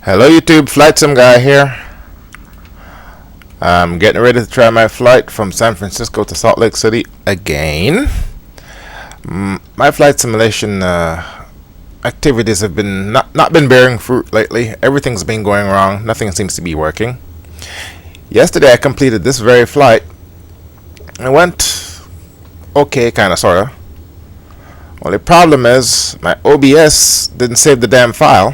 Hello YouTube, Flightsimguy here. I'm getting ready to try my flight from San Francisco to Salt Lake City again. My flight simulation activities have been not been bearing fruit lately. Everything's been going wrong. Nothing seems to be working. Yesterday I completed this very flight. It went okay, kinda sorta. Only problem is my OBS didn't save the damn file.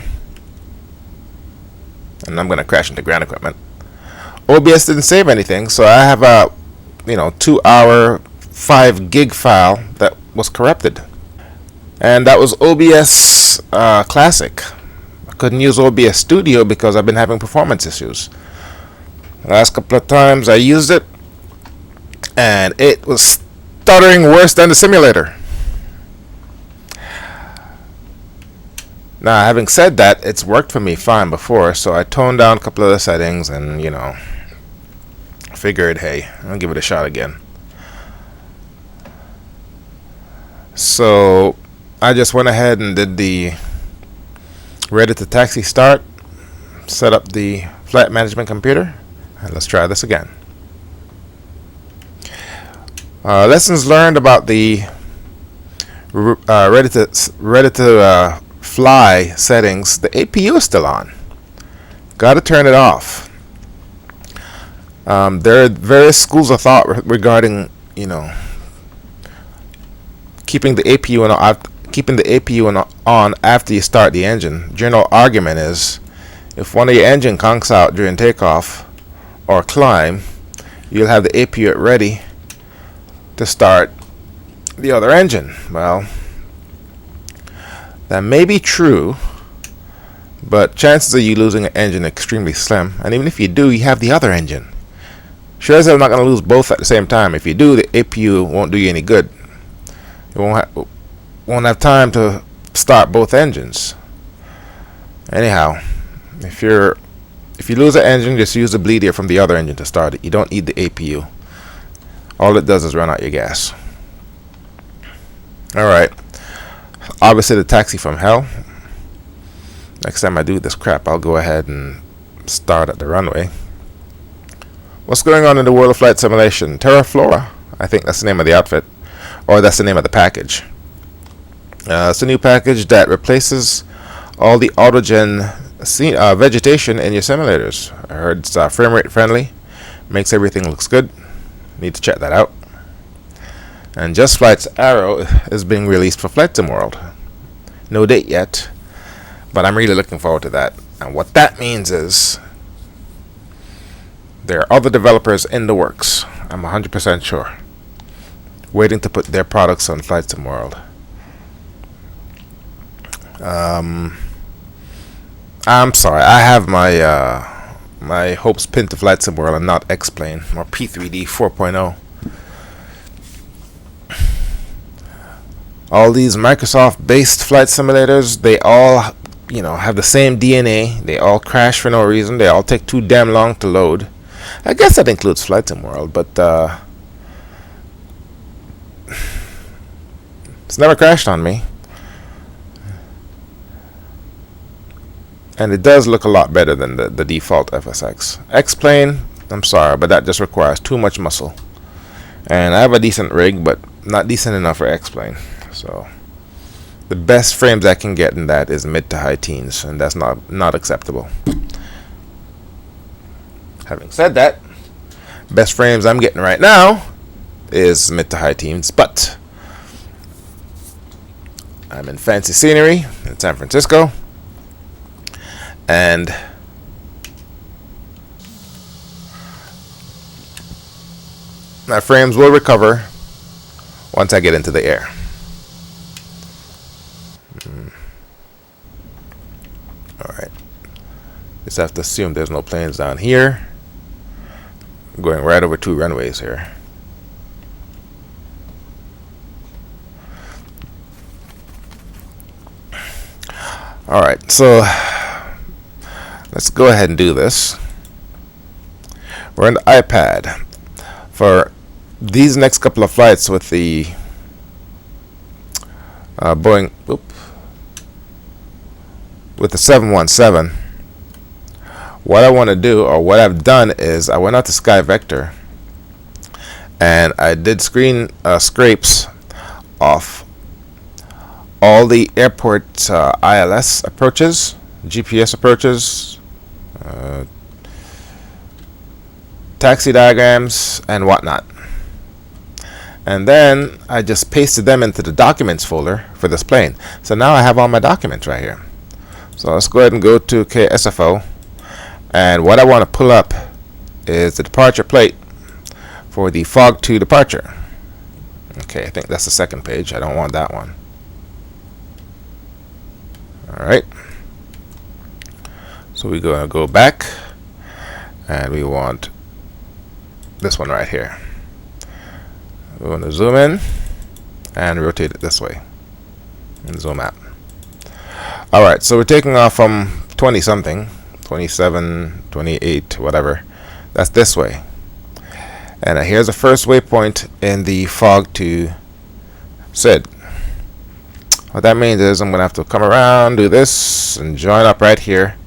And I'm gonna crash into ground equipment. OBS didn't save anything, so I have a 2-hour 5 gig file that was corrupted, and that was OBS Classic. I couldn't use OBS Studio because I've been having performance issues. The last couple of times I used it, and it was stuttering worse than the simulator. Now, having said that, it's worked for me fine before, so I toned down a couple of the settings and, figured, hey, I'll give it a shot again. So, I just went ahead and did the ready to taxi start, set up the flight management computer, and let's try this again. Lessons learned about the ready to fly settings. The APU is still on. Got to turn it off. There are various schools of thought regarding keeping the APU on after you start the engine. General argument is if one of your engine conks out during takeoff or climb, you'll have the APU ready to start the other engine. Well, that may be true, but chances of you losing an engine are extremely slim. And even if you do, you have the other engine. Sure as hell not going to lose both at the same time. If you do, the APU won't do you any good. You won't have time to start both engines. Anyhow, if you lose an engine, just use the bleed air from the other engine to start it. You don't need the APU. All it does is run out your gas. Alright. Obviously the taxi from hell. Next time I do this crap, I'll go ahead and start at the runway. What's going on in the world of flight simulation? Terraflora, I think that's the name of the outfit, or that's the name of the package. It's a new package that replaces all the autogen vegetation in your simulators. I heard it's frame rate friendly, makes everything looks good. Need to check that out. And Just Flight's Arrow is being released for Flight Sim World. No date yet, but I'm really looking forward to that. And what that means is there are other developers in the works. I'm 100% sure, waiting to put their products on Flight Sim World. I'm sorry, I have my hopes pinned to Flight Sim World and not X-Plane or P3D 4.0. All these Microsoft-based flight simulators, they all, have the same DNA. They all crash for no reason. They all take too damn long to load. I guess that includes Flight Sim World, but it's never crashed on me. And it does look a lot better than the default FSX. X-Plane, I'm sorry, but that just requires too much muscle. And I have a decent rig, but not decent enough for X-Plane. So the best frames I can get in that is mid to high teens, and that's not acceptable. Having said that, best frames I'm getting right now is mid to high teens, but I'm in fancy scenery in San Francisco, and my frames will recover once I get into the air. Alright. Just have to assume there's no planes down here. I'm going right over 2 runways here. Alright, so let's go ahead and do this. We're on the iPad. For these next couple of flights with the Boeing, with the 717, what I want to do, or what I've done, is I went out to Sky Vector and I did screen scrapes off all the airport ILS approaches, GPS approaches, taxi diagrams, and whatnot. And then I just pasted them into the documents folder for this plane. So now I have all my documents right here. So let's go ahead and go to KSFO. And what I want to pull up is the departure plate for the Fog 2 departure. Okay, I think that's the second page. I don't want that one. Alright. So we're going to go back. And we want this one right here. We're going to zoom in and rotate it this way. And zoom out. Alright, so we're taking off from 20 something. 27, 28, whatever. That's this way. And here's the first waypoint in the Fog 2 SID. What that means is I'm going to have to come around, do this, and join up right here.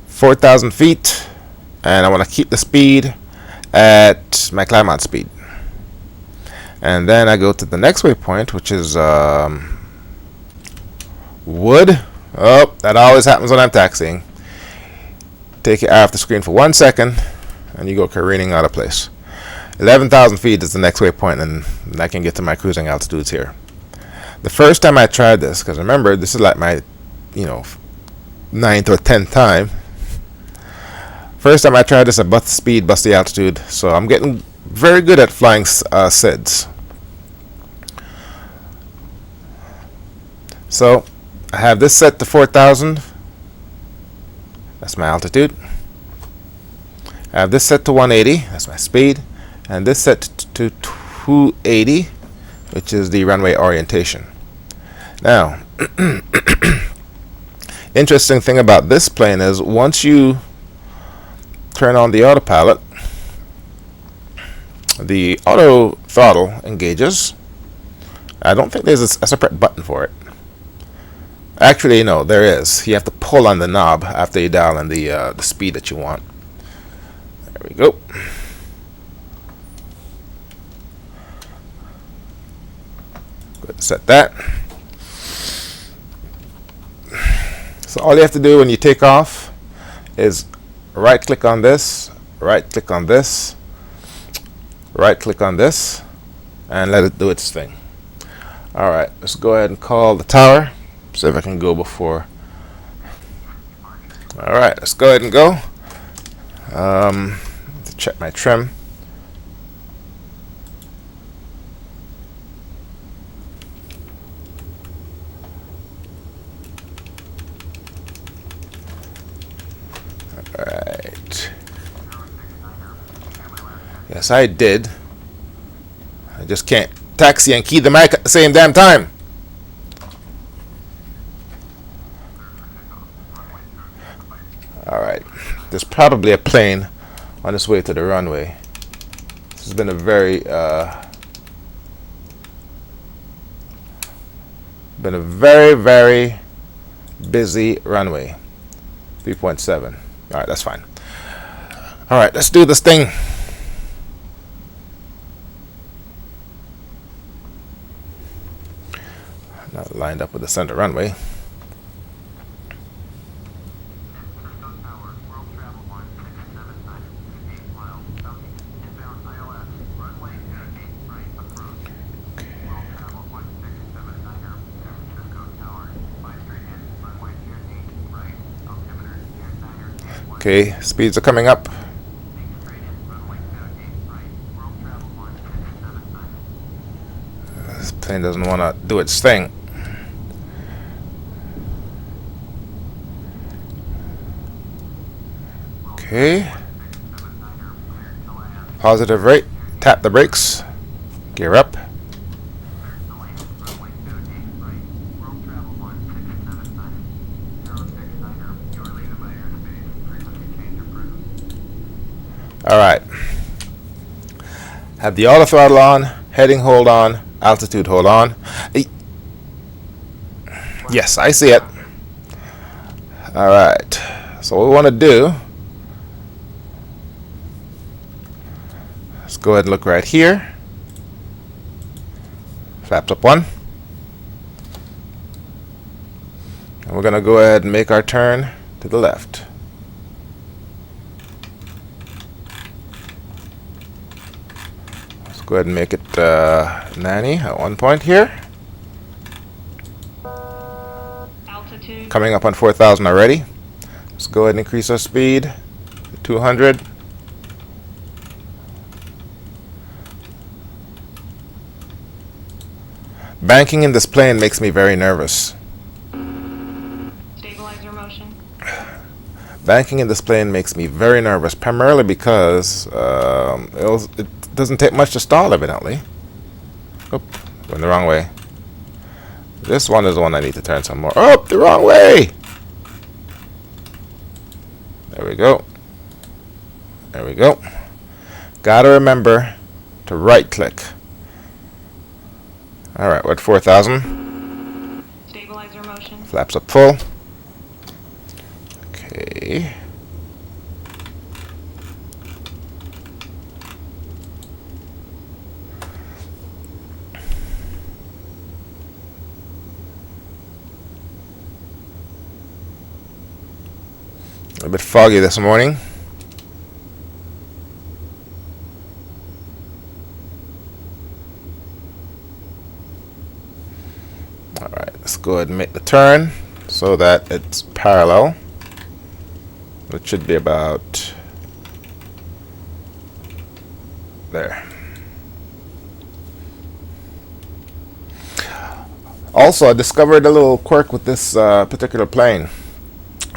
4,000 feet. And I want to keep the speed at my climb out speed. And then I go to the next waypoint, which is Wood. Oh, that always happens when I'm taxiing. Take your eye off the screen for 1 second, and you go careening out of place. 11,000 feet is the next waypoint, and I can get to my cruising altitudes here. The first time I tried this, because remember, this is like my, 9th or 10th time. First time I tried this, I bust the speed, bust the altitude, so I'm getting very good at flying SIDs. So I have this set to 4,000. That's my altitude. I have this set to 180. That's my speed. And this set to 280, which is the runway orientation. Now, interesting thing about this plane is once you turn on the autopilot, the auto throttle engages. I don't think there's a separate button for it. Actually, no, there is. You have to pull on the knob after you dial in the speed that you want. There we go. Go ahead and set that. So all you have to do when you take off is right click on this, right click on this, right click on this, and let it do its thing. Alright, let's go ahead and call the tower. See if I can go before. Alright, let's go ahead and go. To check my trim. Alright. Yes, I did. I just can't taxi and key the mic at the same damn time. Alright, there's probably a plane on its way to the runway. This has been a very very busy runway. 3.7. Alright, that's fine. Alright, let's do this thing. Not lined up with the center runway. Okay, speeds are coming up. This plane doesn't want to do its thing. Okay. Positive rate. Tap the brakes. Gear up. Alright. Have the auto throttle on, heading hold on, altitude hold on. Yes, I see it. Alright. So what we want to do, let's go ahead and look right here. Flaps up 1. And we're going to go ahead and make our turn to the left. Let's go ahead and make it 90 at one point here. Altitude. Coming up on 4,000 already. Let's go ahead and increase our speed to 200. Banking in this plane makes me very nervous. Stabilizer motion. Banking in this plane makes me very nervous, primarily because it doesn't take much to stall, evidently. Oop, going the wrong way. This one is the one I need to turn some more. Oh, the wrong way! There we go. There we go. Gotta remember to right click. Alright, we're at 4,000. Stabilizer motion. Flaps up full. Okay. A bit foggy this morning. Alright, let's go ahead and make the turn so that it's parallel. It should be about there. Also, I discovered a little quirk with this particular plane.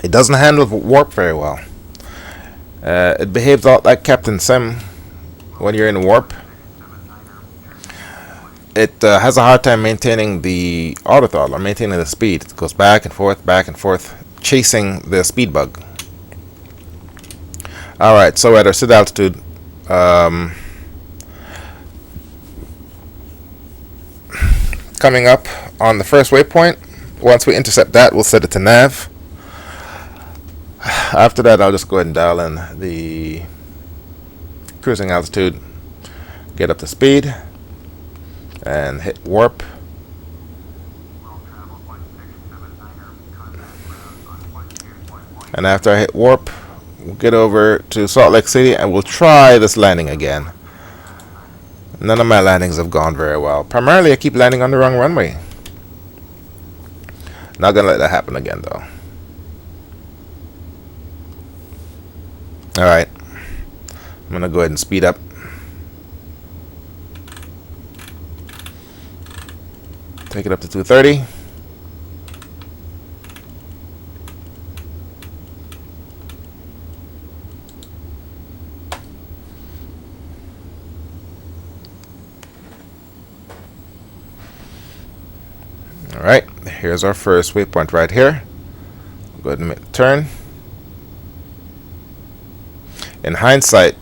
It doesn't handle warp very well. It behaves a lot like Captain Sim when you're in warp. It has a hard time maintaining the autothrottle or maintaining the speed. It goes back and forth, chasing the speed bug. Alright, so at our set altitude, coming up on the first waypoint. Once we intercept that, we'll set it to nav. After that, I'll just go ahead and dial in the cruising altitude, get up to speed, and hit warp. And after I hit warp, we'll get over to Salt Lake City and we'll try this landing again. None of my landings have gone very well. Primarily, I keep landing on the wrong runway. Not gonna let that happen again, though. Alright, I'm gonna go ahead and speed up. Take it up to 230. Alright, here's our first waypoint right here. Go ahead and make the turn. In hindsight,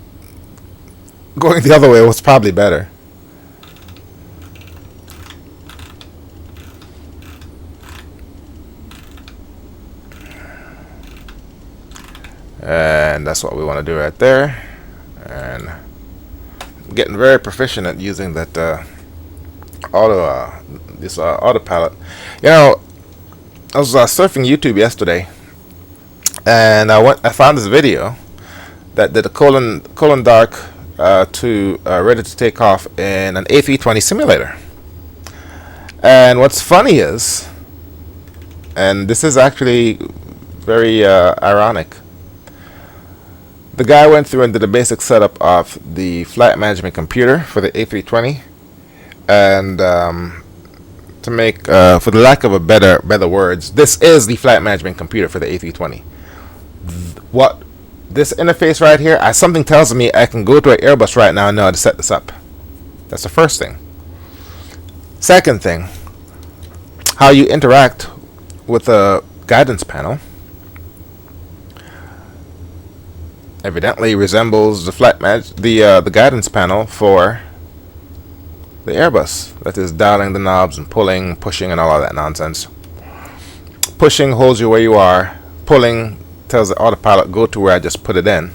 going the other way was probably better. And that's what we want to do right there. And I'm getting very proficient at using that autopilot. You know, I was surfing YouTube yesterday, and I found this video that did a colon dark to ready to take off in an A320 simulator. And what's funny is, and this is actually very ironic, the guy went through and did a basic setup of the flight management computer for the A320, and to make, for the lack of a better words, this is the flight management computer for the A320. What this interface right here, something tells me I can go to an Airbus right now and know how to set this up. That's the first thing. Second thing, how you interact with the guidance panel evidently resembles the the guidance panel for the Airbus. That is dialing the knobs and pulling, pushing, and all of that nonsense. Pushing holds you where you are. Pulling tells the autopilot go to where I just put it in,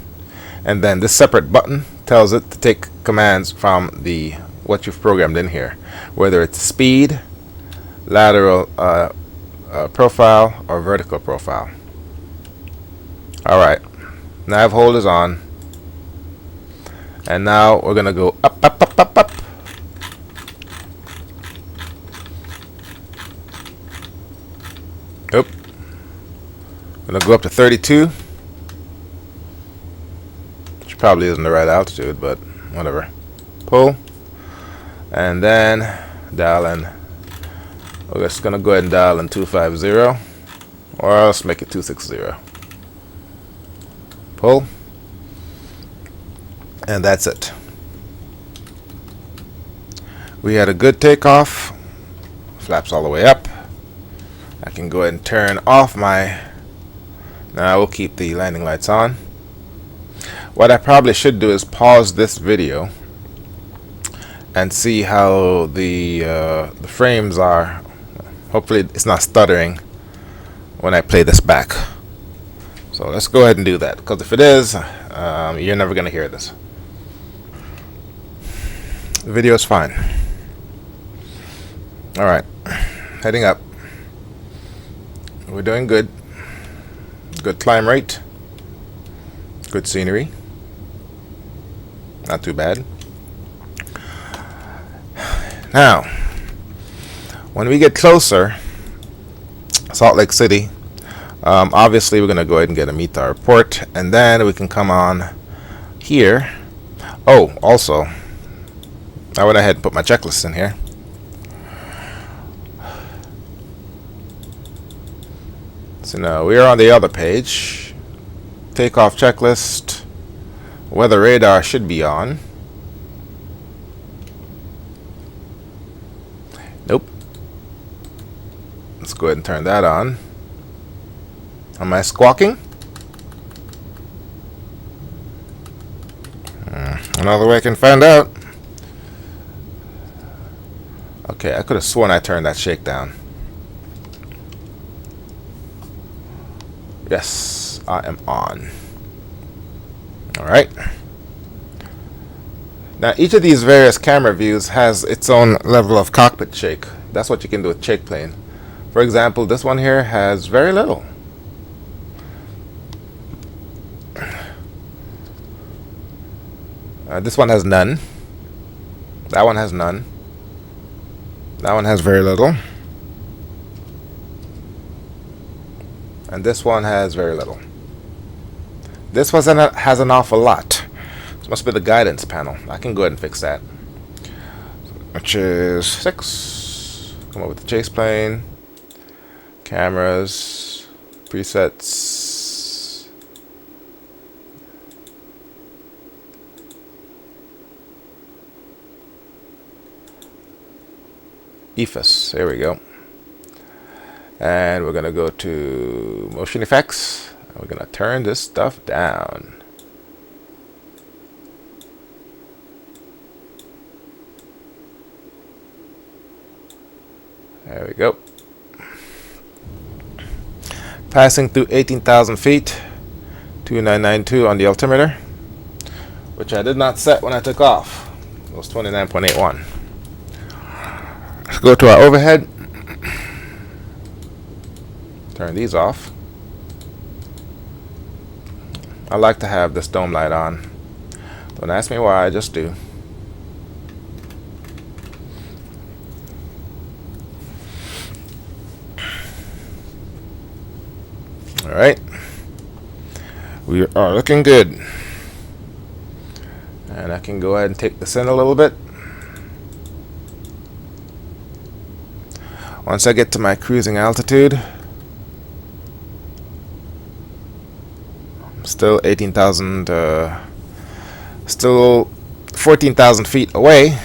and then this separate button tells it to take commands from the what you've programmed in here, whether it's speed, lateral profile, or vertical profile. Alright, nav hold is on, and now we're gonna go up, up, up, up, up. Oop. I'm gonna go up to 32, which probably isn't the right altitude, but whatever. Pull, and then dial in. We're just gonna go ahead and dial in 250, or else make it 260. Pull, and that's it. We had a good takeoff. Flaps all the way up. I can go ahead and turn off my. Now we'll keep the landing lights on. What I probably should do is pause this video and see how the frames are. Hopefully it's not stuttering when I play this back. So let's go ahead and do that, because if it is, you're never going to hear this. The video is fine. Alright, heading up. We're doing good. Good climb rate. Good scenery. Not too bad. Now, when we get closer, Salt Lake City, obviously we're going to go ahead and get a META report, and then we can come on here. Oh, also, I went ahead and put my checklist in here. So now we are on the other page. Takeoff checklist. Weather radar should be on. Nope. Let's go ahead and turn that on. Am I squawking? Another way I can find out. Okay, I could have sworn I turned that shakedown. Yes, I am on. Alright. Now each of these various camera views has its own level of cockpit shake. That's what you can do with shake plane. For example, this one here has very little. This one has none. That one has none. That one has very little. And this one has very little. This one has an awful lot. This must be the guidance panel. I can go ahead and fix that. Which is 6. Come up with the chase plane. Cameras. Presets. EFS. There we go. And we're going to go to motion effects. And we're going to turn this stuff down. There we go. Passing through 18,000 feet. 2992 on the altimeter, which I did not set when I took off. It was 29.81. Let's go to our overhead. Turn these off. I like to have this dome light on. Don't ask me why, I just do. Alright. We are looking good. And I can go ahead and take this in a little bit. Once I get to my cruising altitude, still 18,000, still 14,000 feet away.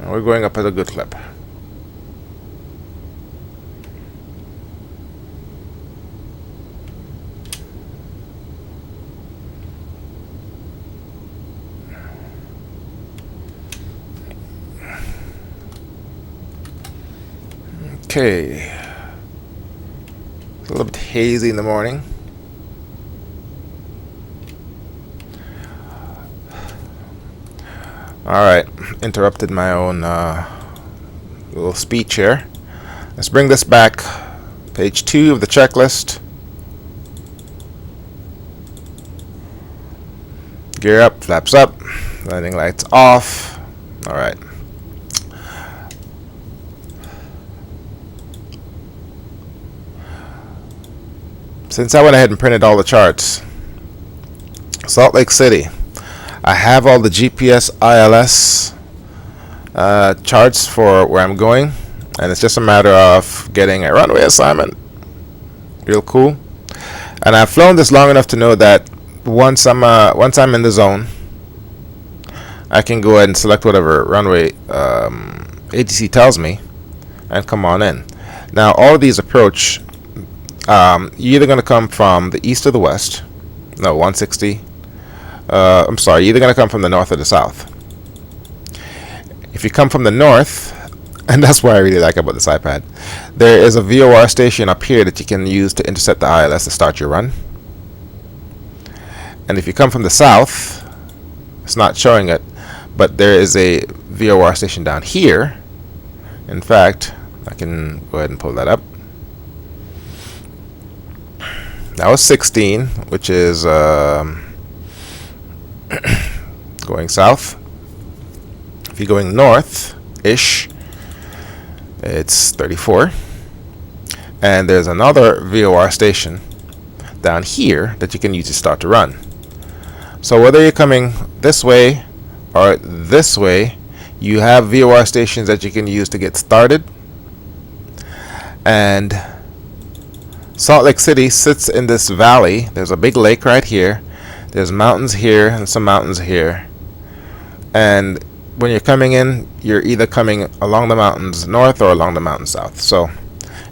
And we're going up at a good clip. Okay. a little bit hazy in the morning. Alright, interrupted my own little speech here. Let's bring this back. Page 2 of the checklist. Gear up, flaps up, landing lights off. Alright. Since I went ahead and printed all the charts, Salt Lake City, I have all the GPS ILS charts for where I'm going, and it's just a matter of getting a runway assignment. Real cool. And I've flown this long enough to know that once I'm in the zone, I can go ahead and select whatever runway ATC tells me and come on in. Now all of these approach, you're either going to come from the east or the west. No, 160. I'm sorry, you're either going to come from the north or the south. If you come from the north, and that's what I really like about this iPad, there is a VOR station up here that you can use to intercept the ILS to start your run. And if you come from the south, it's not showing it, but there is a VOR station down here. In fact, I can go ahead and pull that up. That was 16, which is going south. If you're going north-ish, it's 34. And there's another VOR station down here that you can use to start to run. So whether you're coming this way or this way, you have VOR stations that you can use to get started. And Salt Lake City sits in this valley. There's a big lake right here. There's mountains here and some mountains here. And when you're coming in, you're either coming along the mountains north or along the mountains south. So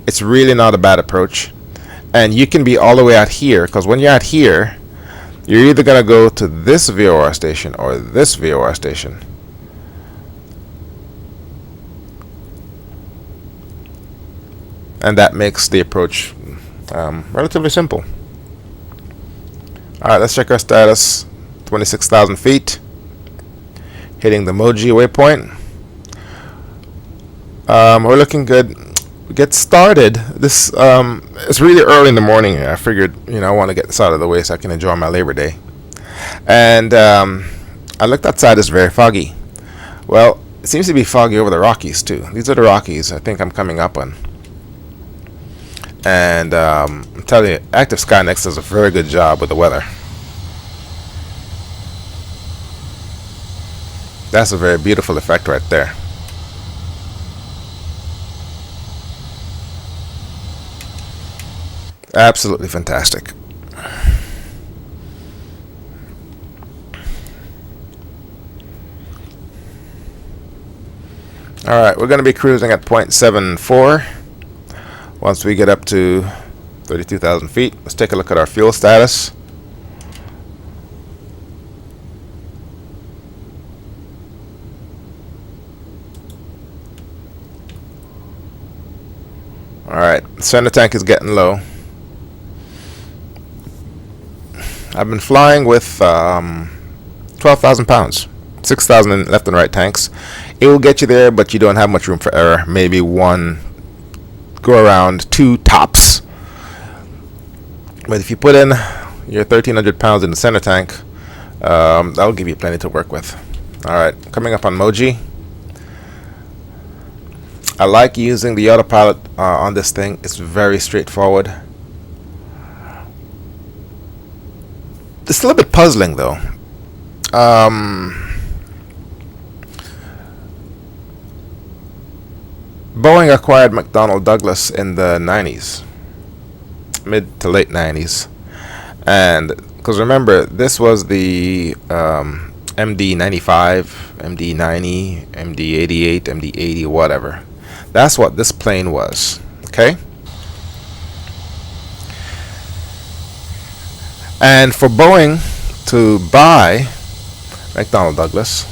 it's really not a bad approach. And you can be all the way out here, because when you're out here, you're either going to go to this VOR station or this VOR station. And that makes the approach relatively simple. Alright, let's check our status. 26,000 feet. Hitting the Moji waypoint. We're looking good. We get started. This it's really early in the morning here. I figured, I want to get this out of the way so I can enjoy my Labor Day. And I looked outside. It's very foggy. Well, it seems to be foggy over the Rockies too. These are the Rockies I think I'm coming up on. And I'm telling you, Active Skynex does a very good job with the weather. That's a very beautiful effect right there. Absolutely fantastic. Alright, we're going to be cruising at 0.74 once we get up to 32,000 feet. Let's take a look at our fuel status. Alright, center tank is getting low. I've been flying with 12,000 pounds, 6,000 in left and right tanks. It will get you there, but you don't have much room for error. Maybe one, go around two tops. But if you put in your 1,300 pounds in the center tank, that'll give you plenty to work with. Alright, coming up on Moji. I like using the autopilot on this thing. It's very straightforward. It's a little bit puzzling though. Boeing acquired McDonnell Douglas in the 90s, mid to late 90s, and because remember, this was the MD-95, MD-90, MD-88, MD-80, whatever. That's what this plane was. Okay. And for Boeing to buy McDonnell Douglas,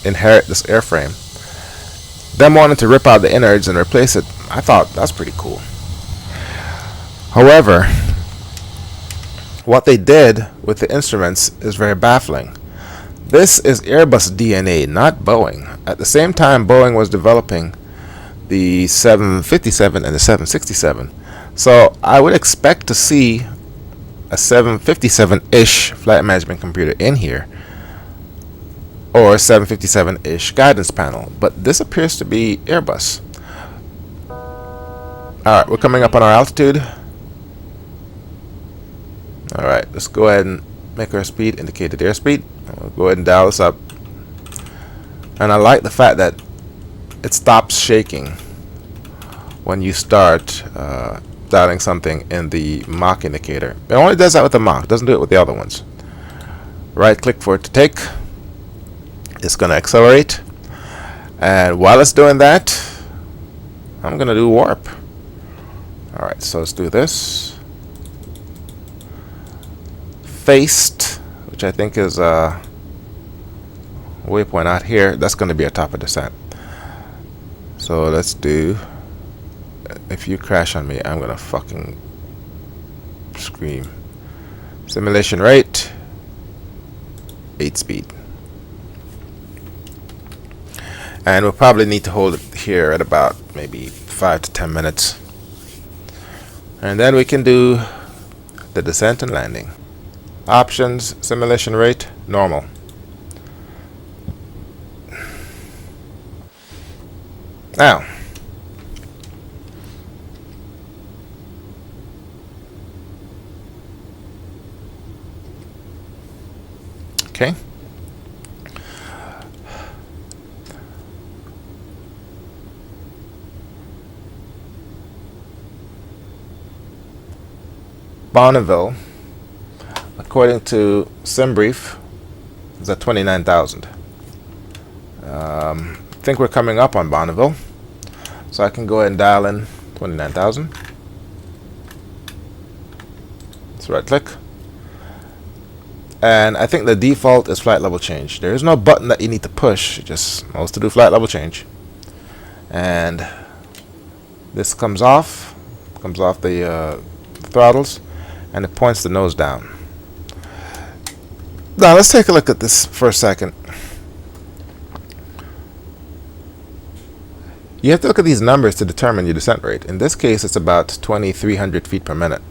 inherit this airframe, them wanting to rip out the innards and replace it, I thought that's pretty cool. However, what they did with the instruments is very baffling. This is Airbus DNA, not Boeing. At the same time, Boeing was developing the 757 and the 767. So I would expect to see a 757-ish flight management computer in here, or a 757-ish guidance panel. But this appears to be Airbus. Alright, we're coming up on our altitude. Alright, let's go ahead and make our speed indicated airspeed. We'll go ahead and dial this up. And I like the fact that it stops shaking when you start dialing something in the Mach indicator. It only does that with the Mach, doesn't do it with the other ones. Right click for it to take. It's going to accelerate. And while it's doing that, I'm going to do warp. Alright, so let's do this. Faced, which I think is a waypoint out here. That's going to be a top of descent. So let's do, if you crash on me, I'm going to fucking scream. Simulation rate, 8 speed. And we'll probably need to hold it here at about maybe 5 to 10 minutes. And then we can do the descent and landing. Options, simulation rate, normal. Now, okay. Bonneville, according to SimBrief, is at 29,000. I think we're coming up on Bonneville, so I can go ahead and dial in 29,000. Let's right click, and I think the default is flight level change. There is no button that you need to push, it just knows to do flight level change. And this comes off the throttles, and it points the nose down. Now let's take a look at this for a second. You have to look at these numbers to determine your descent rate. In this case, it's about 2,300 feet per minute.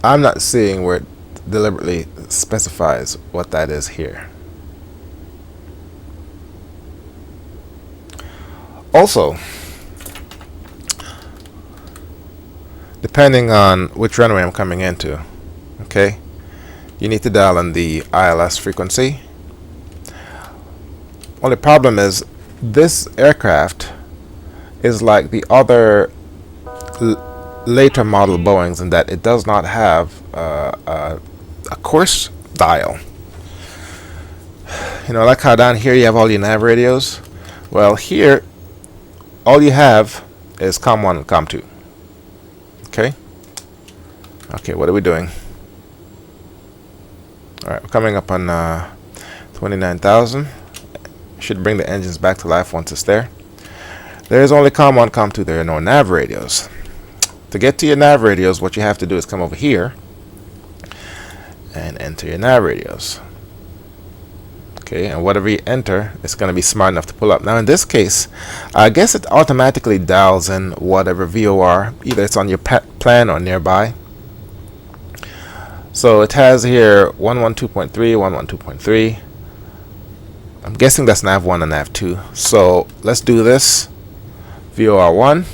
I'm not seeing where it deliberately specifies what that is here. Also, depending on which runway I'm coming into, okay, you need to dial in the ILS frequency. Only problem is this aircraft is like the other later model Boeings in that it does not have a course dial. You know, like how down here you have all your nav radios. Well, here all you have is COM1 and COM2. Okay. Okay, what are we doing? Alright, we're coming up on 29,000. Should bring the engines back to life once it's there. There is only COM1, COM2. There are no nav radios. To get to your nav radios, what you have to do is come over here and enter your nav radios. Okay, and whatever you enter, it's going to be smart enough to pull up. Now in this case, I guess it automatically dials in whatever VOR, either it's on your plan or nearby. So it has here 112.3, 112.3. I'm guessing that's nav 1 and nav 2. So let's do this. VOR 1.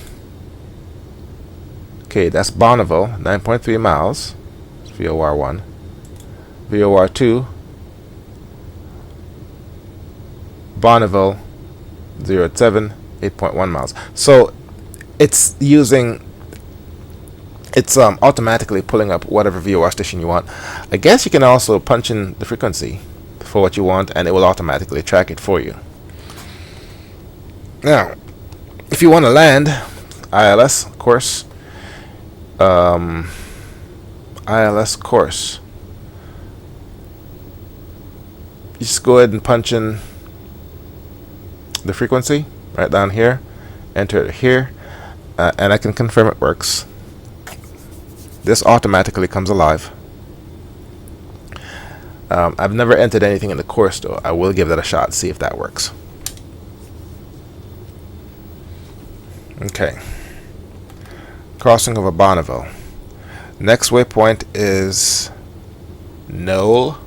Okay, that's Bonneville, 9.3 miles. It's VOR 1. VOR 2. Bonneville 0 at 7, 8.1 miles. So it's automatically pulling up whatever VOR station you want. I guess you can also punch in the frequency for what you want and it will automatically track it for you. Now, if you want to land ILS course, ILS course, you just go ahead and punch in the frequency right down here, enter it here, and I can confirm it works. This automatically comes alive. I've never entered anything in the course though. I will give that a shot, see if that works. Okay. Crossing over Bonneville. Next waypoint is Knoll.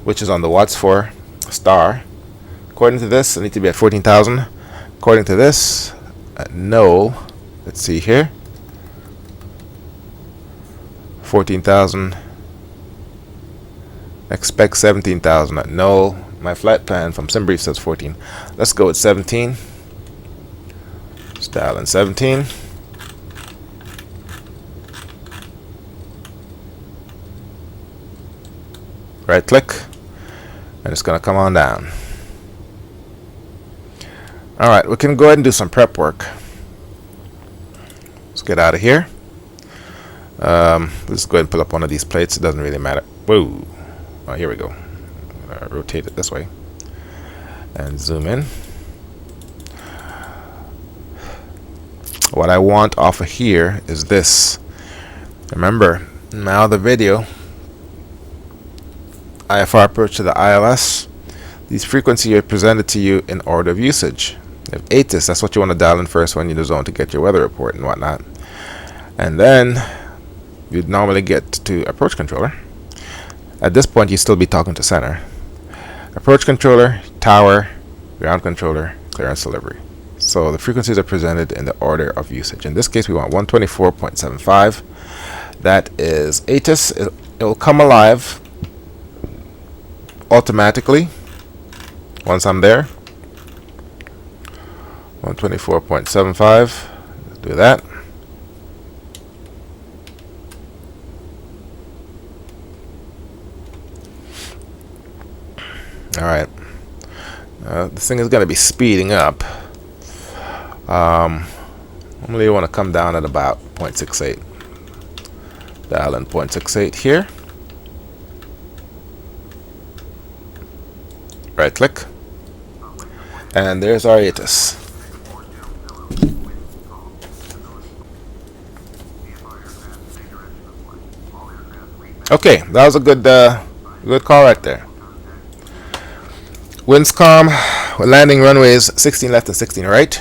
Which is on the watts for star. According to this, I need to be at 14,000. According to this, at Knoll, let's see here. 14,000. Expect 17,000 at Knoll. My flight plan from SimBrief says 14. Let's go with 17. Just dial in 17. Right click. And it's going to come on down. Alright, we can go ahead and do some prep work. Let's get out of here. Let's go ahead and pull up one of these plates. It doesn't really matter. Whoa. Oh, here we go. Rotate it this way. And zoom in. What I want off of here is this. Remember, in my other video, IFR approach to the ILS, these frequencies are presented to you in order of usage. If ATIS, that's what you want to dial in first when you're in the zone to get your weather report and whatnot. And then you'd normally get to approach controller. At this point, you'd still be talking to center. Approach controller, tower, ground controller, clearance delivery. So the frequencies are presented in the order of usage. In this case, we want 124.75. That is ATIS. It will come alive automatically once I'm there. 124.75. Let's do that. Alright. This thing is going to be speeding up. Normally you want to come down at about 0.68. Dial in 0.68 here. Right click. And there's our ATIS. Okay, that was a good call right there. Winds calm. We're landing runways 16 left and 16 right.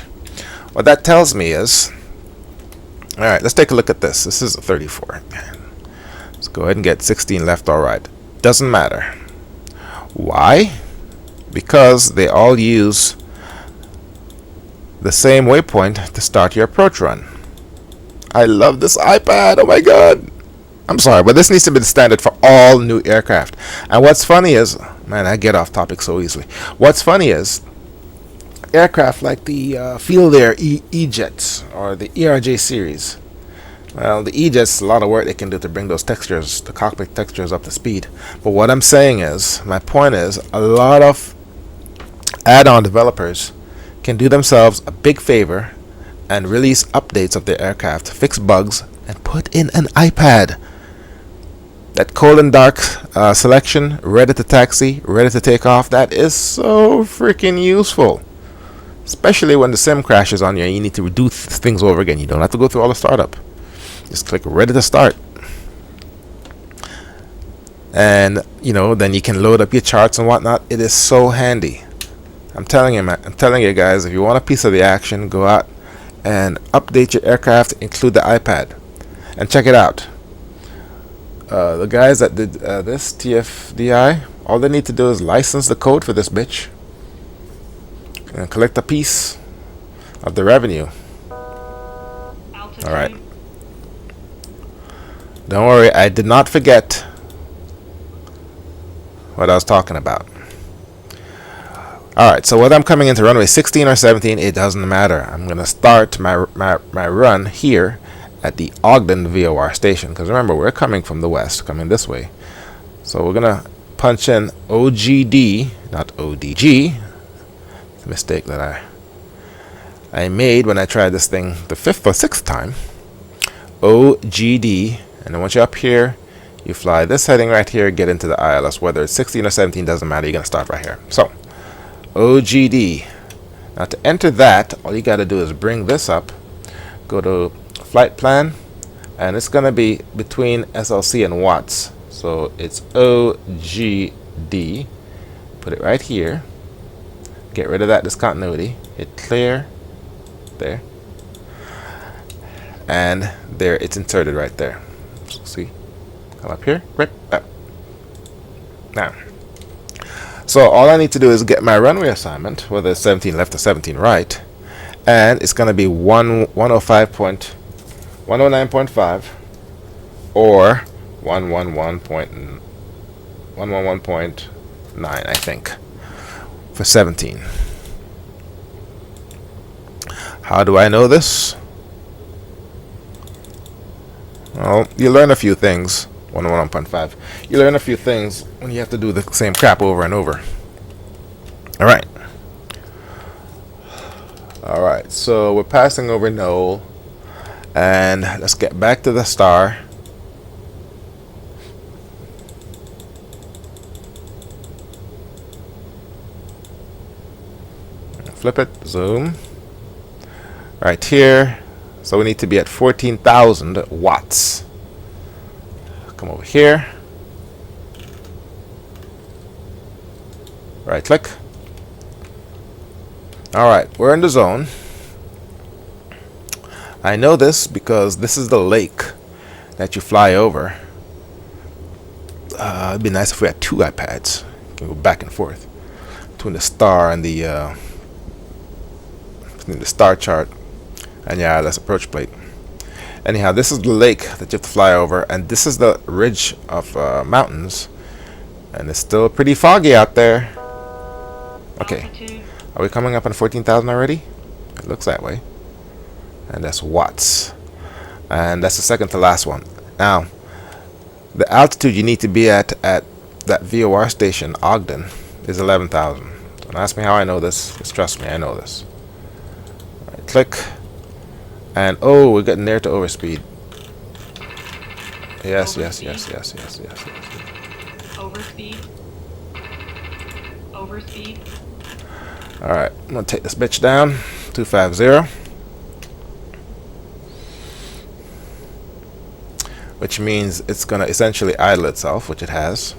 What that tells me is, all right, let's take a look at this. This is a 34. Let's go ahead and get 16 left or right. Doesn't matter. Why? Because they all use the same waypoint to start your approach run. I love this iPad. Oh my god. I'm sorry, but this needs to be the standard for all new aircraft. And what's funny is, man, I get off topic so easily. What's funny is, aircraft like the Field Air E-Jets or the ERJ series. Well, the E-Jets, a lot of work they can do to bring those textures, the cockpit textures up to speed. But what I'm saying is, my point is, a lot of add-on developers can do themselves a big favor and release updates of their aircraft, fix bugs, and put in an iPad. That cold and dark selection, ready to taxi, ready to take off, that is so freaking useful. Especially when the sim crashes on you and you need to do things over again. You don't have to go through all the startup. Just click ready to start. And, you know, then you can load up your charts and whatnot. It is so handy. I'm telling you, man. I'm telling you guys, if you want a piece of the action, go out and update your aircraft, include the iPad. And check it out. The guys that did this, TFDI, all they need to do is license the code for this bitch and collect a piece of the revenue. Alright. Don't worry, I did not forget what I was talking about. Alright, so whether I'm coming into runway 16 or 17, it doesn't matter. I'm going to start my run here at the Ogden VOR station, because remember, we're coming from the west, coming this way. So we're going to punch in OGD, not ODG. It's a mistake that I made when I tried this thing the 5th or 6th time. OGD, and then once you're up here, you fly this heading right here, get into the ILS. Whether it's 16 or 17 doesn't matter, you're going to start right here. So OGD. Now to enter that, all you got to do is bring this up, go to flight plan, and it's going to be between SLC and watts. So it's OGD. Put it right here. Get rid of that discontinuity. Hit clear. There. And there, it's inserted right there. So see? Come up here. Right up. Now. So all I need to do is get my runway assignment, whether it's 17 left or 17 right, and it's going to be 109.5 or 111.9, I think, for 17. How do I know this? Well, you learn a few things. 101.5. You learn a few things when you have to do the same crap over and over. Alright. Alright, so we're passing over Knoll. And let's get back to the star. Flip it, zoom. Right here. So we need to be at 14,000 watts. Come over here. Right click. Alright, we're in the zone. I know this because this is the lake that you fly over. It'd be nice if we had two iPads. You can go back and forth between the star and the star chart. And yeah, that's approach plate. Anyhow, this is the lake that you have to fly over, and this is the ridge of mountains, and it's still pretty foggy out there. Okay, Altitude. are we coming up on 14,000 already? It looks that way. And that's watts, and that's the second to last one. Now, the altitude you need to be at that VOR station, Ogden, is 11,000. Don't ask me how I know this. Just trust me, I know this. Right, click. And oh, we're getting there to overspeed. Yes. Overspeed. Overspeed. Alright, I'm gonna take this bitch down. 250. Which means it's gonna essentially idle itself, which it has.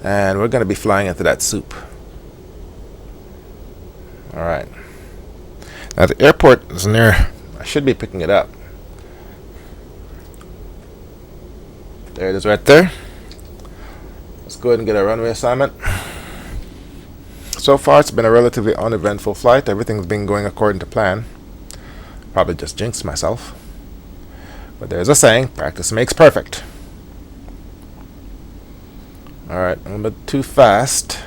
And we're gonna be flying into that soup. Alright. Now the airport is near. I should be picking it up. There it is right there. Let's go ahead and get a runway assignment. So far it's been a relatively uneventful flight. Everything's been going according to plan. Probably just jinxed myself. But there's a saying, practice makes perfect. Alright, a little bit too fast.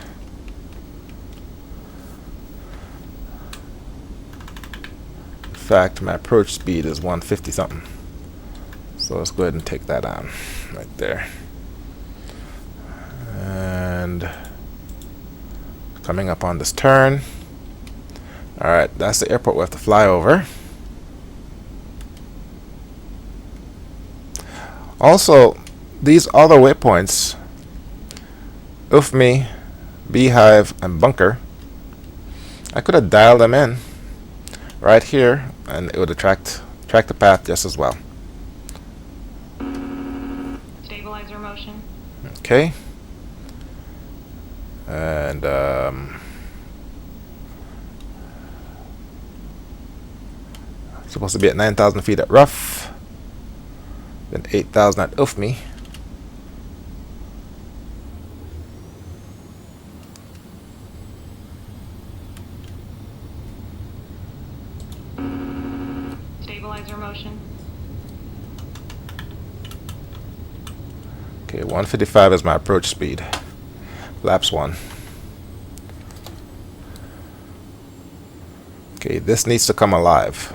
In fact, my approach speed is 150 something. So let's go ahead and take that on right there. And coming up on this turn. Alright, that's the airport we have to fly over. Also, these other waypoints, UFMI, Beehive, and Bunker, I could have dialed them in right here, and it would have tracked the path just as well. Stabilizer motion. Okay. And supposed to be at 9,000 feet at rough, then 8,000 at UFMI. Stabilizer motion. Okay, 155 is my approach speed. Laps 1. Okay, this needs to come alive.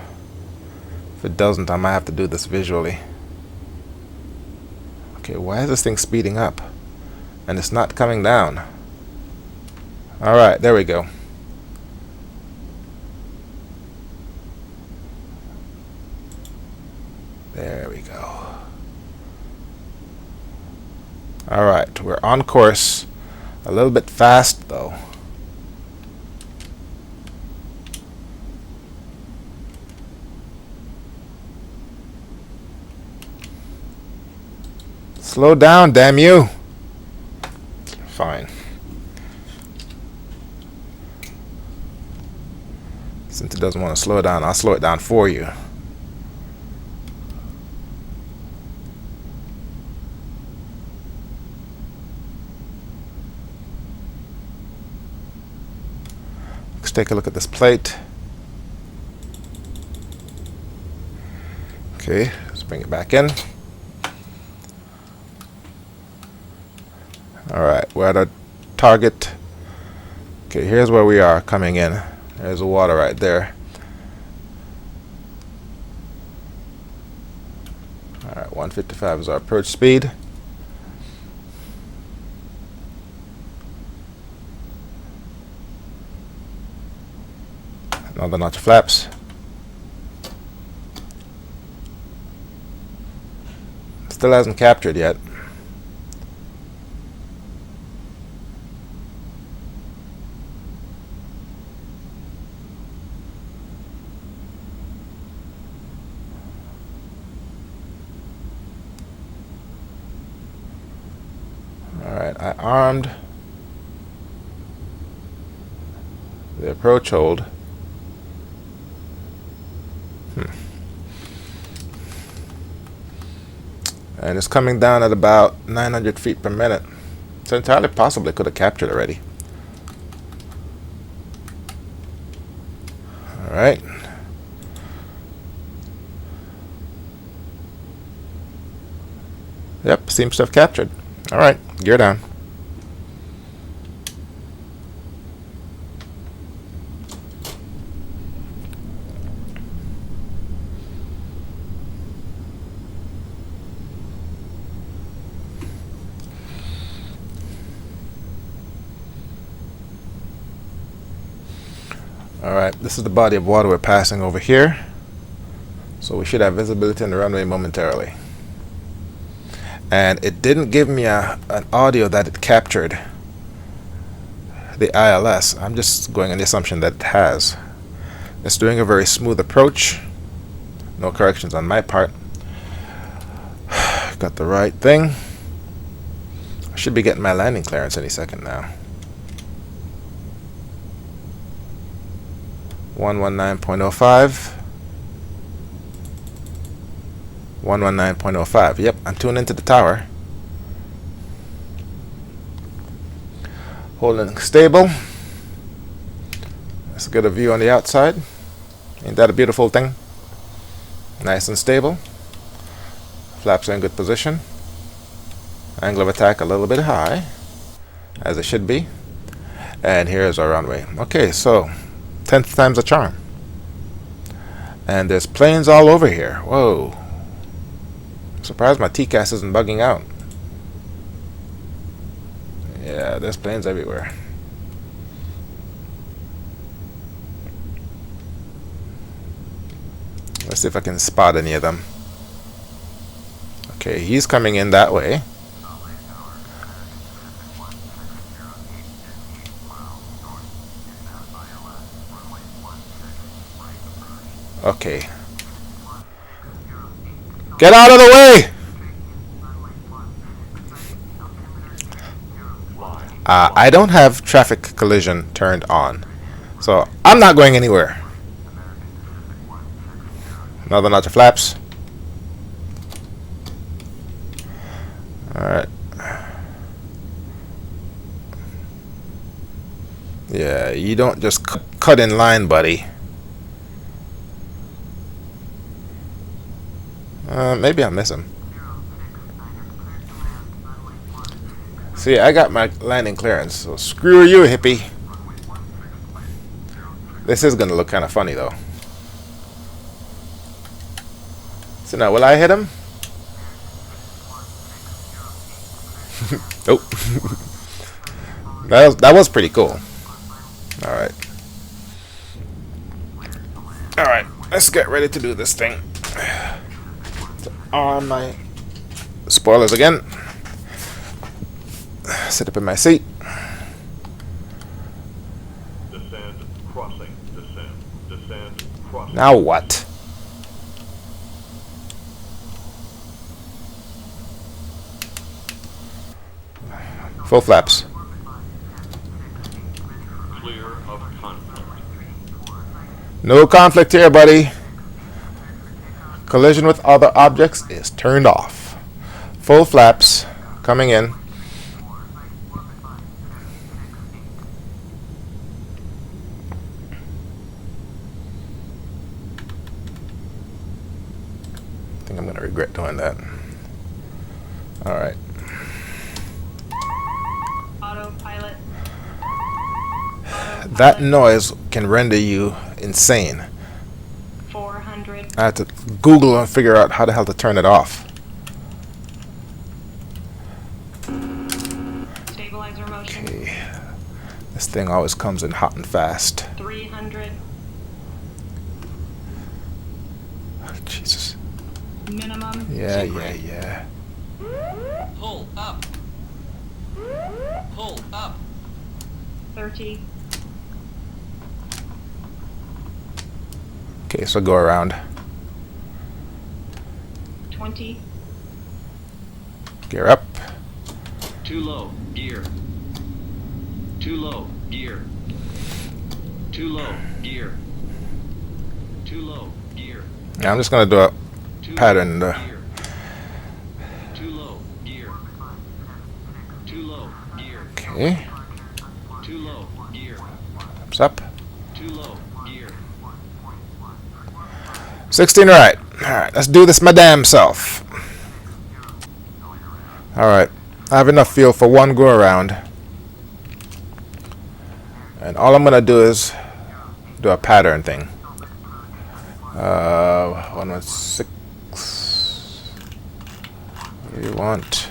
If it doesn't, I might have to do this visually. Okay, why is this thing speeding up? And it's not coming down. Alright, there we go. There we go. Alright, we're on course. A little bit fast though. Slow down, damn you. Fine. Since it doesn't want to slow down, I'll slow it down for you. Let's take a look at this plate. Okay, let's bring it back in. Alright, we're at our target. Okay, here's where we are coming in. There's the water right there. Alright, 155 is our approach speed. Another notch of flaps. Still hasn't captured yet. Alright, I armed the approach hold. And it's coming down at about 900 feet per minute. So entirely possible it could have captured already. Alright. Yep, seems to have captured. Alright, gear down. Alright, this is the body of water we're passing over here. So we should have visibility on the runway momentarily. And it didn't give me an audio that it captured the ILS. I'm just going on the assumption that it has. It's doing a very smooth approach. No corrections on my part. Got the right thing. I should be getting my landing clearance any second now. 119.05. 119.05. Yep, I'm tuned into the tower. Holding stable. Let's get a view on the outside. Ain't that a beautiful thing? Nice and stable. Flaps are in good position. Angle of attack a little bit high, as it should be. And here's our runway. Okay, so 10th time's a charm. And there's planes all over here. Whoa. Surprised my TCAS isn't bugging out. Yeah, there's planes everywhere. Let's see if I can spot any of them. Okay, he's coming in that way. Okay. Get out of the way! I don't have traffic collision turned on, so I'm not going anywhere. Another notch of flaps. Alright. Yeah, you don't just cut in line, buddy. Maybe I'll miss him. See, I got my landing clearance, so screw you, hippie. This is gonna look kind of funny, though. So now, will I hit him? Oh. that was pretty cool. Alright. Alright, let's get ready to do this thing. On my spoilers again. Sit up in my seat. Descend, crossing, descend, crossing. Now what? Full flaps. Clear of conflict. No conflict here, buddy. Collision with other objects is turned off. Full flaps coming in. I think I'm going to regret doing that. Alright. Autopilot. That noise can render you insane. 400. I had to Google and figure out how the hell to turn it off. Stabilizer motion. Okay. This thing always comes in hot and fast. 300. Oh, Jesus. Minimum. Yeah. Pull up. Pull up. 30. Okay, so go around. 20. Gear up. Too low. Gear. Too low. Gear. Too low. Gear. Too low. Gear. Now I'm just going to do a Too pattern. low. Gear. Too low. Gear. Too low. Gear. Okay. Too low. Gear. Thumbs up. Too low. Gear. 16 right. Alright, let's do this my damn self. Alright, I have enough fuel for one go around. And all I'm going to do is do a pattern thing. 116. What do you want?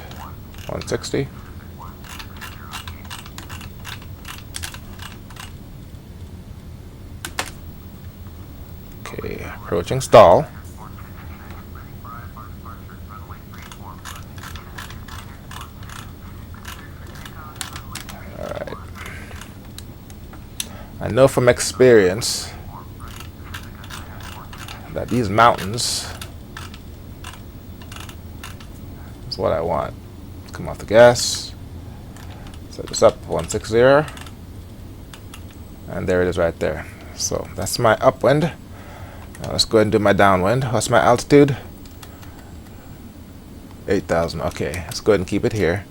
160. Okay, approaching stall. Alright. I know from experience that these mountains is what I want. Come off the gas. Set this up 160. And there it is right there. So that's my upwind. Now let's go ahead and do my downwind. What's my altitude? 8,000. Okay, let's go ahead and keep it here.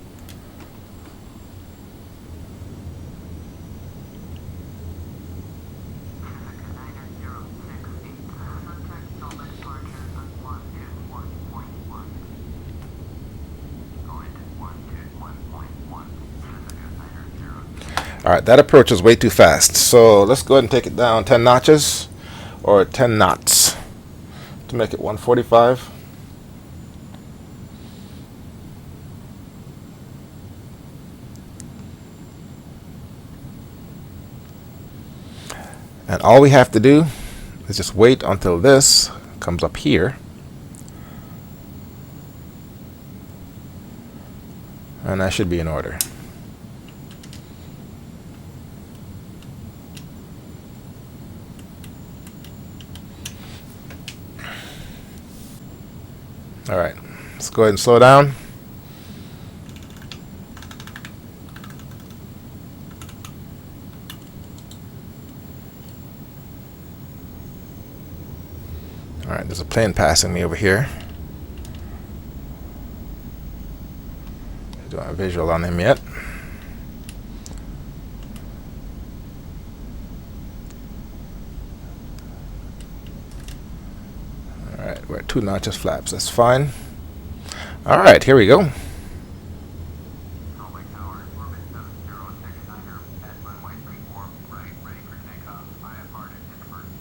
Alright, that approach is way too fast. So let's go ahead and take it down 10 notches or 10 knots to make it 145. And all we have to do is just wait until this comes up here. And that should be in order. Alright, let's go ahead and slow down. Alright, there's a plane passing me over here. Don't have a visual on him yet. Alright, we're at 2 notches flaps, that's fine. Alright, here we go.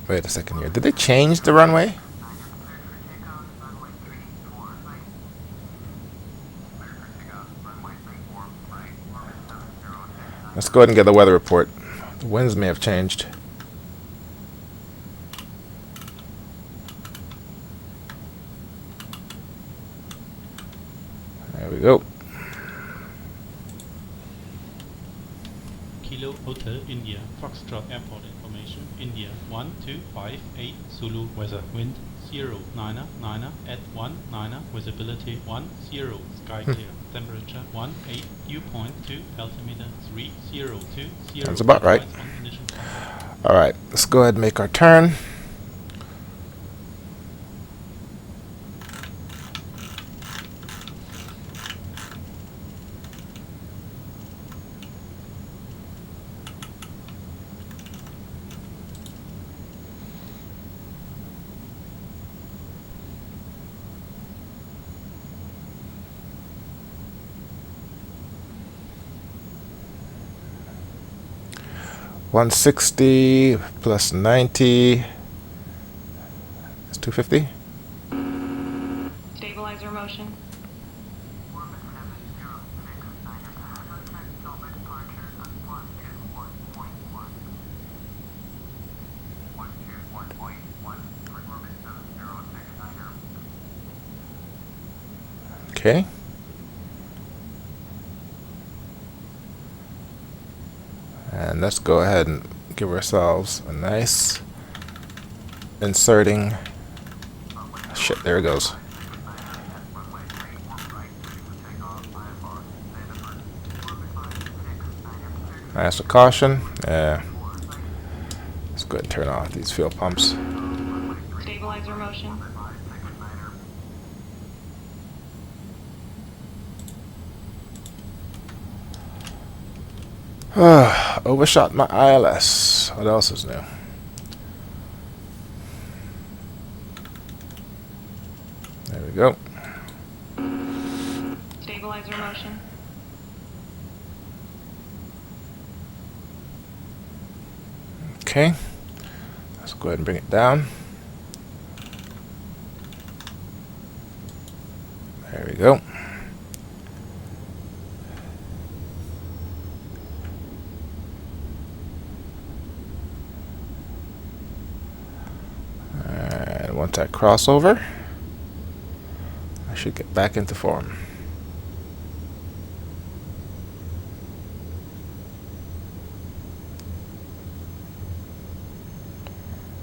Wait a second here. Did they change the runway? Let's go ahead and get the weather report. The winds may have changed. There we go. Kilo Hotel India Foxtrot Airport information India 1258 Zulu weather wind 099 at 19 visibility 10 sky clear temperature 18 dew point 2 altimeter 3020. That's about right. Flights on initial contact. All right, let's go ahead and make our turn. $160 plus 90 is $250. Stabilizer motion. Okay. And let's go ahead and give ourselves a nice inserting. Shit, there it goes. Nice with caution. Yeah. Let's go ahead and turn off these fuel pumps. Stabilizer motion. Overshot my ILS. What else is new? There we go. Stabilizer motion. Okay. Let's go ahead and bring it down. There we go. And once I cross over, I should get back into form.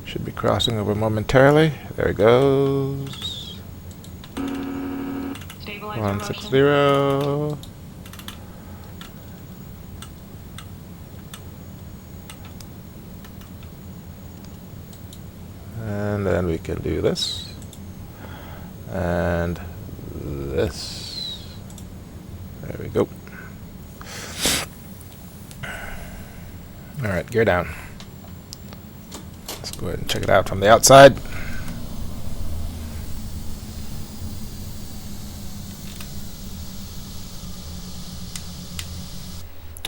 Should be crossing over momentarily. There it goes. Stabilizer 160. motion. And then we can do this. And this. There we go. Alright, gear down. Let's go ahead and check it out from the outside.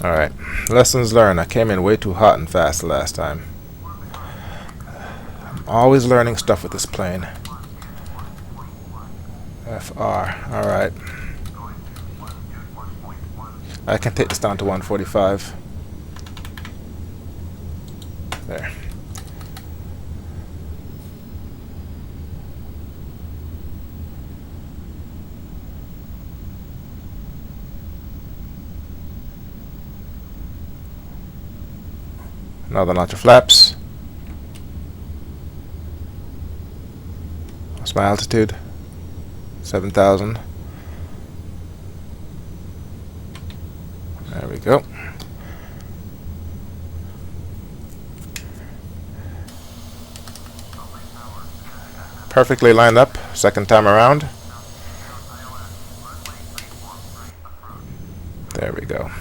Alright, lessons learned. I came in way too hot and fast the last time. I'm always learning stuff with this plane. FR, alright. I can take this down to 145. There. Another notch of flaps. What's my altitude? 7,000. There we go. Perfectly lined up, second time around. There we go.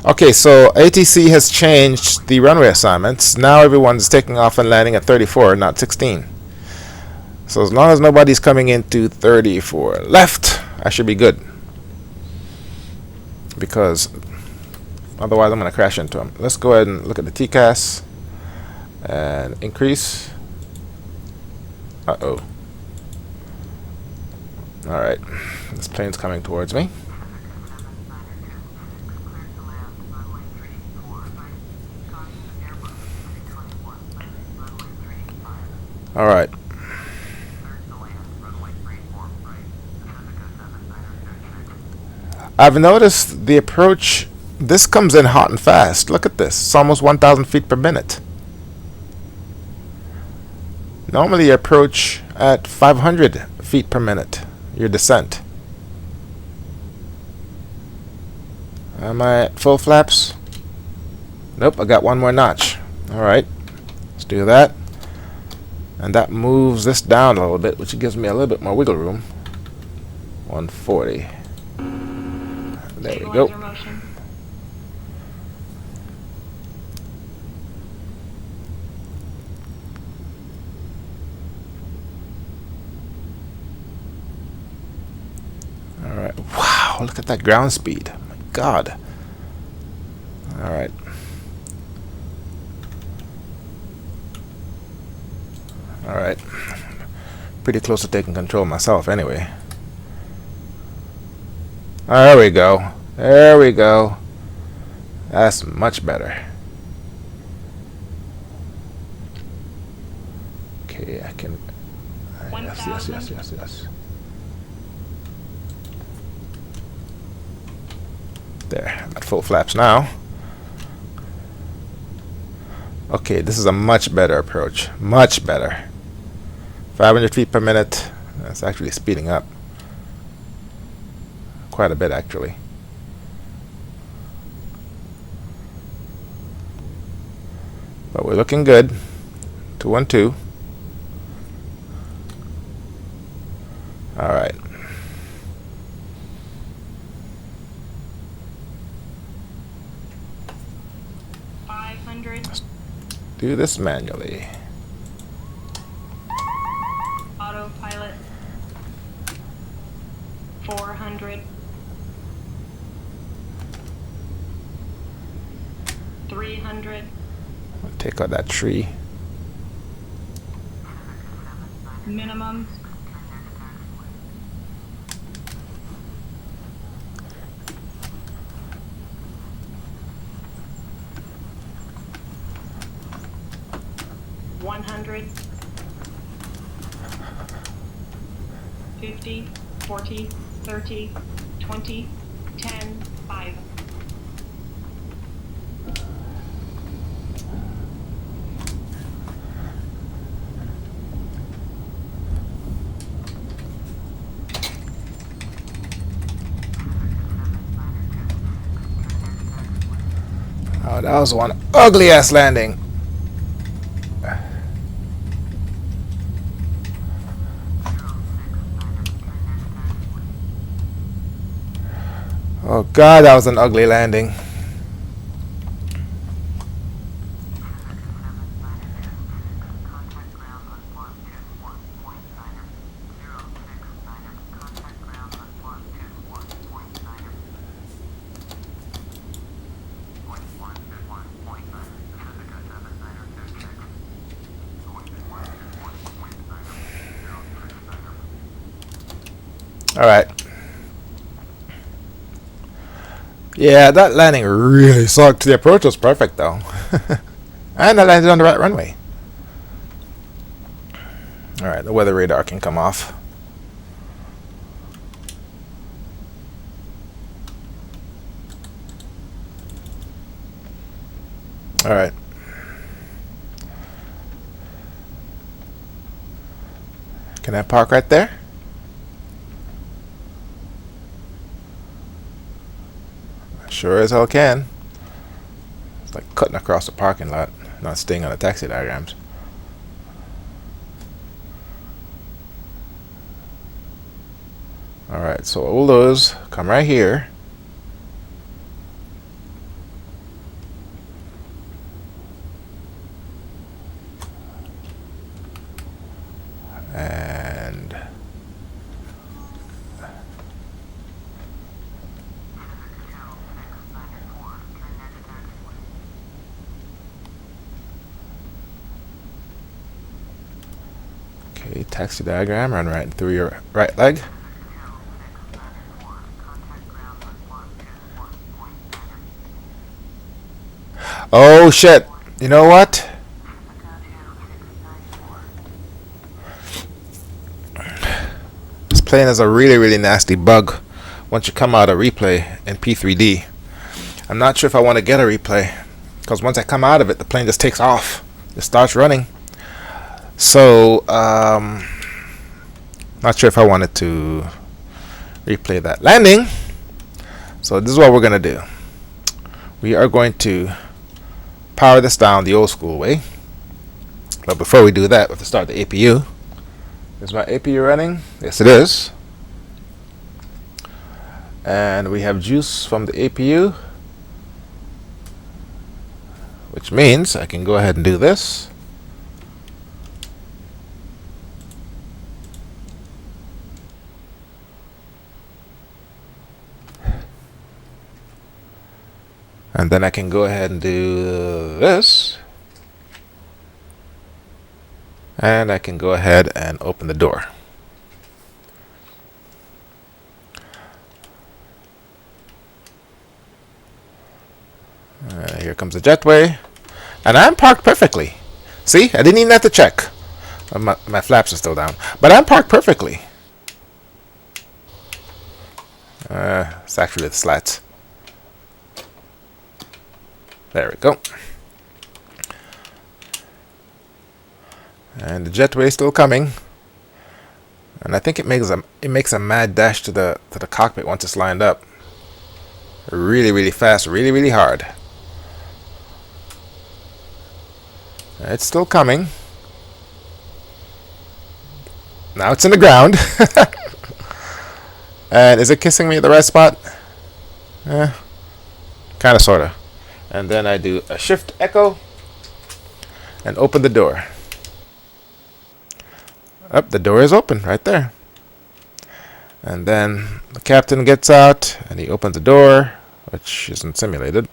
Okay, so ATC has changed the runway assignments. Now everyone's taking off and landing at 34, not 16. So as long as nobody's coming into 34 left, I should be good. Because otherwise I'm going to crash into them. Let's go ahead and look at the TCAS and increase. Uh-oh. Alright, this plane's coming towards me. Alright. I've noticed the approach, this comes in hot and fast. Look at this. It's almost 1,000 feet per minute. Normally you approach at 500 feet per minute, your descent. Am I at full flaps? Nope, I got one more notch. Alright, let's do that. And that moves this down a little bit, which gives me a little bit more wiggle room. 140. There we go. Stabilizer motion. Alright, wow, look at that ground speed. Oh my God. Alright. Alright. Pretty close to taking control myself anyway. There we go. There we go. That's much better. Okay, I can... Yes. There, I'm at full flaps now. Okay, this is a much better approach. Much better. 500 feet per minute. That's actually speeding up. Quite a bit, actually. But we're looking good. 212. Alright. Do this manually. Autopilot. 400. 300. Take out that tree. Minimum. $100, 50, 40, 30, 20, 10, 5. Oh, that was one ugly ass landing. Oh God, that was an ugly landing. All right. Yeah, that landing really sucked. The approach was perfect though. And I landed on the right runway. Alright, the weather radar can come off. Alright. Can I park right there? Sure as hell can. It's like cutting across the parking lot, not staying on the taxi diagrams. Alright, so all those come right here. And okay, taxi diagram, run right through your right leg. Oh shit, you know what? This plane has a really nasty bug. once you come out of replay in P3D. I'm not sure if I want to get a replay, because once I come out of it, the plane just takes off. It starts running. So, not sure if I wanted to replay that landing. So this is what we're going to do. We are going to power this down the old school way. But before we do that, we have to start the APU. Is my APU running? Yes, it is. And we have juice from the APU, which means I can go ahead and do this. And then I can go ahead and do this. And I can go ahead and open the door. Here comes the jetway. And I'm parked perfectly. See, I didn't even have to check. My flaps are still down. But I'm parked perfectly. It's actually the slats. There we go. And the jetway is still coming. And I think it makes a mad dash to the cockpit once it's lined up. Really, really fast, really, really hard. It's still coming. Now it's in the ground. And is it kissing me at the right spot? Kinda, sorta. And then I do a shift echo and open the door. Up, the door is open right there. And then the captain gets out and he opens the door, which isn't simulated.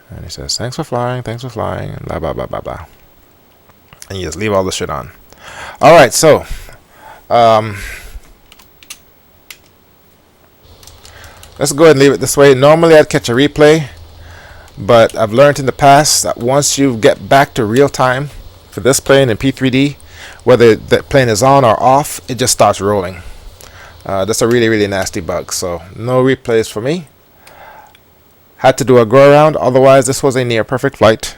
And he says, thanks for flying, and blah, blah, blah, blah, blah. And you just leave all the shit on. Alright, so let's go ahead and leave it this way. Normally I'd catch a replay, but I've learned in the past that once you get back to real time for this plane in P3D, whether the plane is on or off, it just starts rolling. That's a really, really nasty bug. So no replays for me. Had to do a go around, otherwise this was a near perfect flight.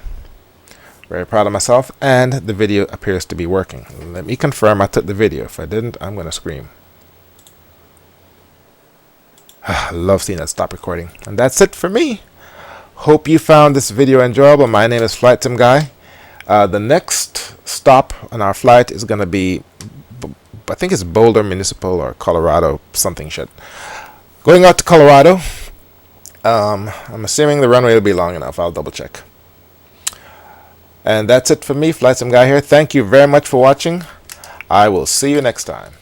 Very proud of myself, and the video appears to be working. Let me confirm I took the video. If I didn't, I'm going to scream. I love seeing that stop recording. And that's it for me. Hope you found this video enjoyable. My name is Flightsimguy. The next stop on our flight is going to be, I think it's Boulder Municipal or Colorado, something shit. Going out to Colorado. I'm assuming the runway will be long enough. I'll double check. And that's it for me, Flightsimguy here. Thank you very much for watching. I will see you next time.